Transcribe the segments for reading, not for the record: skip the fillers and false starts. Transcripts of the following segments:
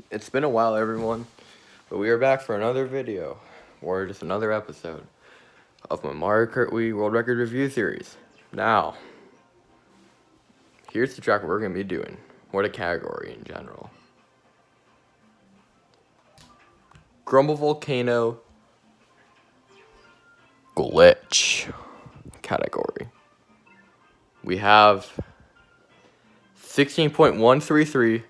It's been a while, everyone, but we are back for another video, or just another episode of my Mario Kart Wii World Record Review Series. Now, here's the track we're going to be doing, or the category in general. Grumble Volcano Glitch category. We have 16.133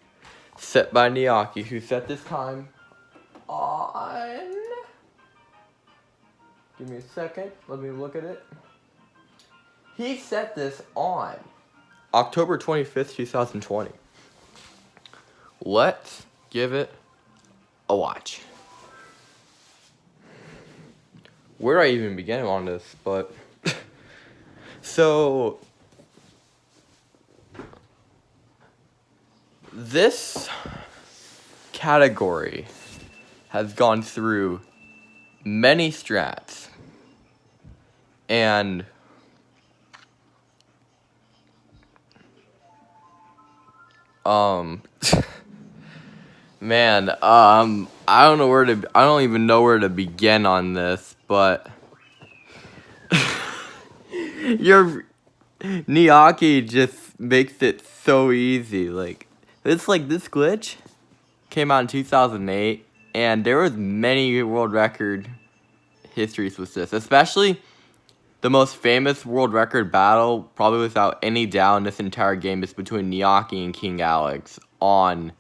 set by Niyaki, who set this time on... Give me a second. Let me look at it. He set this on October 25th, 2020. Let's give it a watch. Where do I even begin on this? But so this category has gone through many strats, and man, I don't even know where to begin on this, but your Niyaki just makes it so easy. This glitch came out in 2008, and there was many world record histories with this, especially the most famous world record battle, probably without any doubt in this entire game, is between Niyaki and King Alex on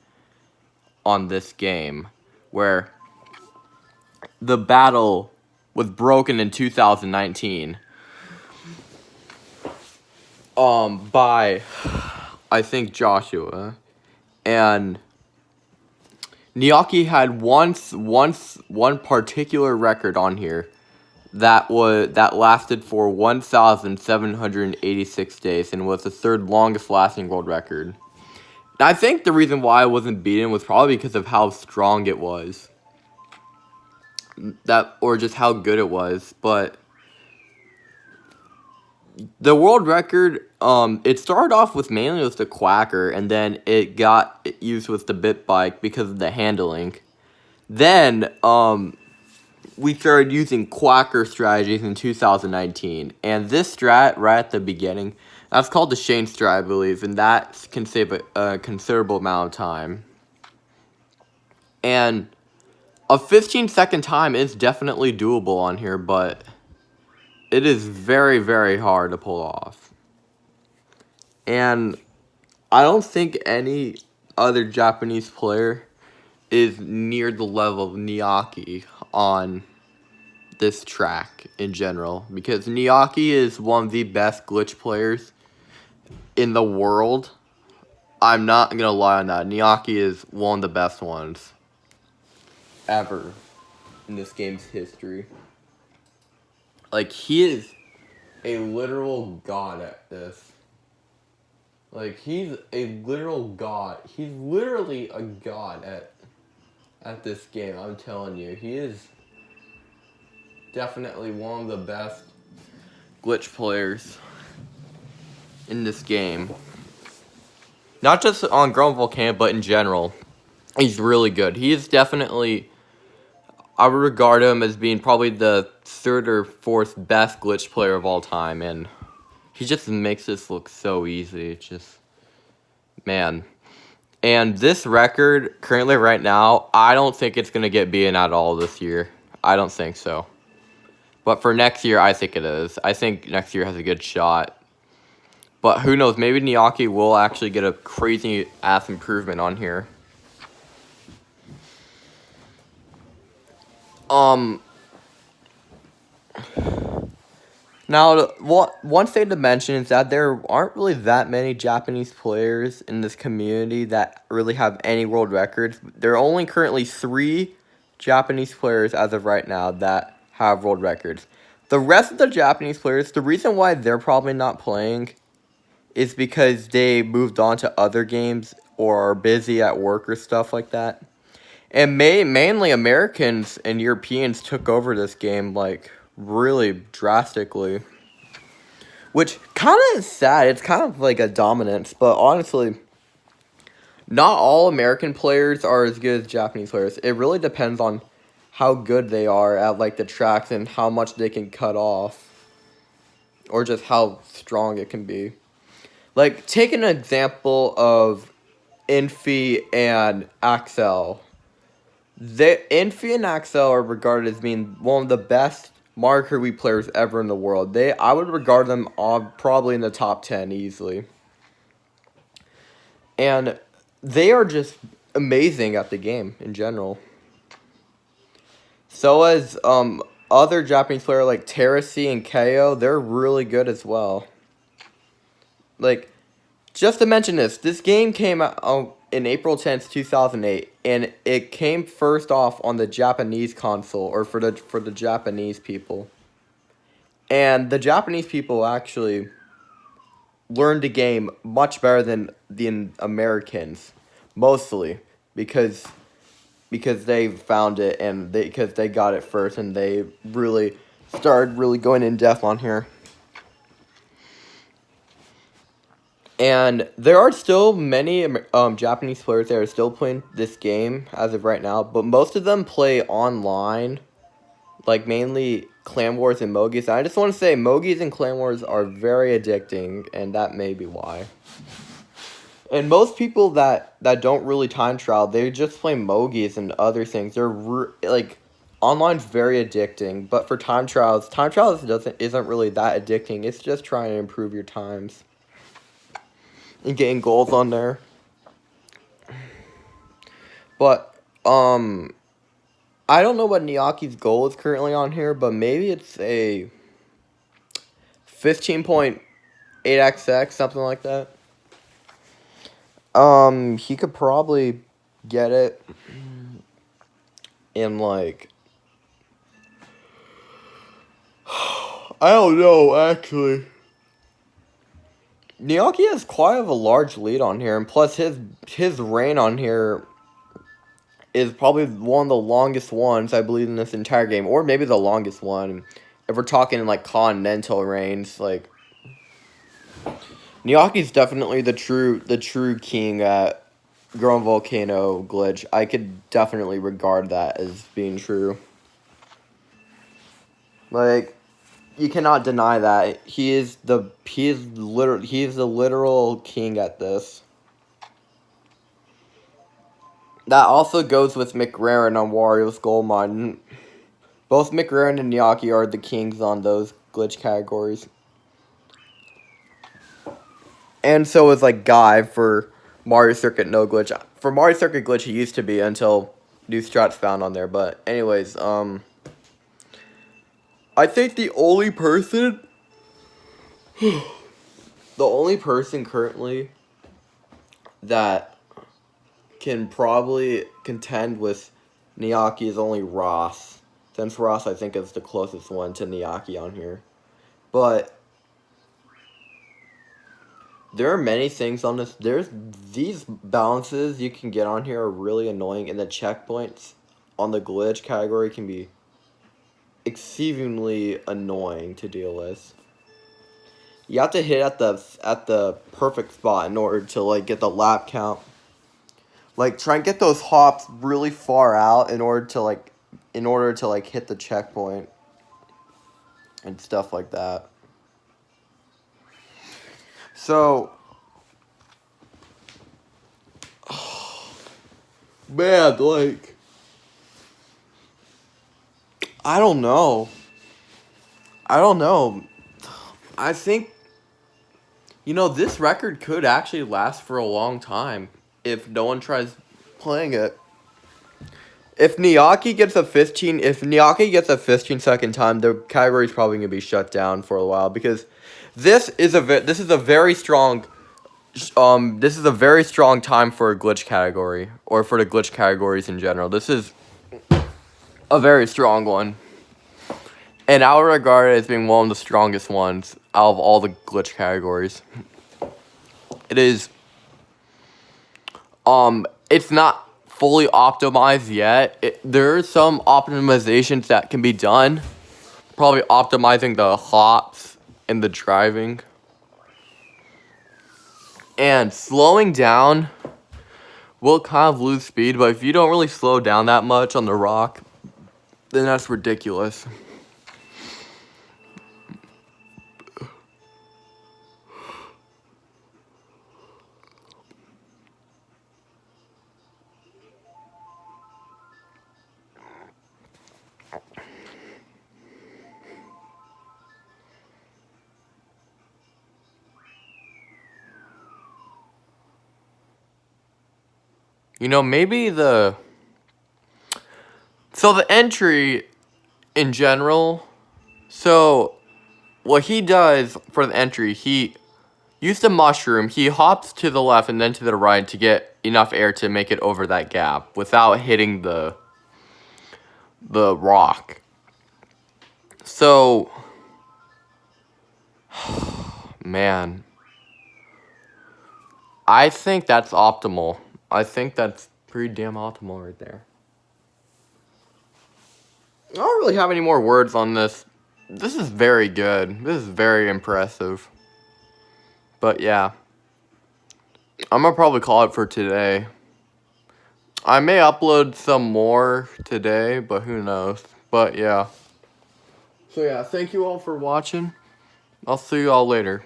this game, where the battle was broken in 2019 by, I think, Joshua, and Niyaki had one particular record on here that lasted for 1,786 days and was the third longest lasting world record. And I think the reason why it wasn't beaten was probably because of how strong it was. Or just how good it was. But the world record, it started off with mainly with the Quacker, and then it got used with the Bit Bike because of the handling. Then, we started using Quacker strategies in 2019, and this strat right at the beginning, that's called the Shane strat, I believe, and that can save a considerable amount of time. And a 15-second time is definitely doable on here, but it is very, very hard to pull off. And I don't think any other Japanese player is near the level of Niyaki on this track in general, because Niyaki is one of the best glitch players in the world. I'm not gonna lie on that. Niyaki is one of the best ones ever in this game's history. He is a literal god at this. He's a literal god. He's literally a god at this game, I'm telling you. He is definitely one of the best glitch players in this game. Not just on Grumble Volcano, but in general. He's really good. He is definitely, I would regard him as being probably the third or fourth best glitch player of all time, and he just makes this look so easy. It's just, man. And this record, currently right now, I don't think it's going to get beaten at all this year. I don't think so. But for next year, I think it is. I think next year has a good shot. But who knows, maybe Niyaki will actually get a crazy-ass improvement on here. Now, one thing to mention is that there aren't really that many Japanese players in this community that really have any world records. There are only currently 3 Japanese players as of right now that have world records. The rest of the Japanese players, the reason why they're probably not playing is because they moved on to other games or are busy at work or stuff like that. And mainly Americans and Europeans took over this game, really drastically. Which kind of is sad. It's kind of like a dominance, but honestly, not all American players are as good as Japanese players. It really depends on how good they are at like the tracks and how much they can cut off, or just how strong it can be. Like, take an example of Infi and Axel. Infi and Axel are regarded as being one of the best Mario Kart Wii players ever in the world. I would regard them probably in the top 10 easily. And they are just amazing at the game in general. So as other Japanese players like Terasi and KO, they're really good as well. Like, just to mention this game came out in April 10th, 2008, and it came first off on the Japanese console, or for the Japanese people. And the Japanese people actually learned the game much better than the Americans, mostly because they found it and because they got it first, and they really started going in depth on here. And there are still many Japanese players that are still playing this game as of right now, but most of them play online, like mainly Clan Wars and Mogies. And I just want to say Mogies and Clan Wars are very addicting, and that may be why. And most people that don't really time trial, they just play Mogies and other things. They're like, online's very addicting, but for time trials isn't really that addicting. It's just trying to improve your times and getting goals on there. But I don't know what Niyaki's goal is currently on here, but maybe it's a 15.8xx, something like that. He could probably get it in like, I don't know actually. Niyaki has quite of a large lead on here, and plus his reign on here is probably one of the longest ones, I believe, in this entire game, or maybe the longest one. If we're talking like continental reigns, like, Niyaki's definitely the true king at Grumble Volcano glitch. I could definitely regard that as being true. Like, you cannot deny that he is the literal king at this. That also goes with McRaren on Wario's Gold Mine. Both McRaren and Niyaki are the kings on those glitch categories. And so is like Guy for Mario Circuit no glitch. For Mario Circuit glitch, he used to be until new strats found on there. But anyways, I think the only person currently that can probably contend with Niyaki is only Ross. Since Ross, I think, is the closest one to Niyaki on here. But there are many things on this. These balances you can get on here are really annoying, and the checkpoints on the glitch category can be exceedingly annoying to deal with. You have to hit at the perfect spot in order to like get the lap count. Like, try and get those hops really far out in order to hit the checkpoint and stuff like that. So, man, like, I don't know. I think, this record could actually last for a long time if no one tries playing it. If Niyaki gets a 15-second time, the category's probably gonna be shut down for a while, because this is a very strong time for a glitch category, or for the glitch categories in general. This is a very strong one, and I would regard it as being one of the strongest ones out of all the glitch categories. It is. It's not fully optimized yet. There are some optimizations that can be done. Probably optimizing the hops and the driving. And slowing down will kind of lose speed, but if you don't really slow down that much on the rock, then that's ridiculous. You know, maybe so the entry in general, so what he does for the entry, he used a mushroom, he hops to the left and then to the right to get enough air to make it over that gap without hitting the rock. So, man, I think that's optimal. I think that's pretty damn optimal right there. I don't really have any more words on this. This is very good. This is very impressive. But yeah, I'm gonna probably call it for today. I may upload some more today, but who knows. But yeah. So yeah, thank you all for watching. I'll see you all later.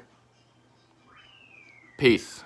Peace.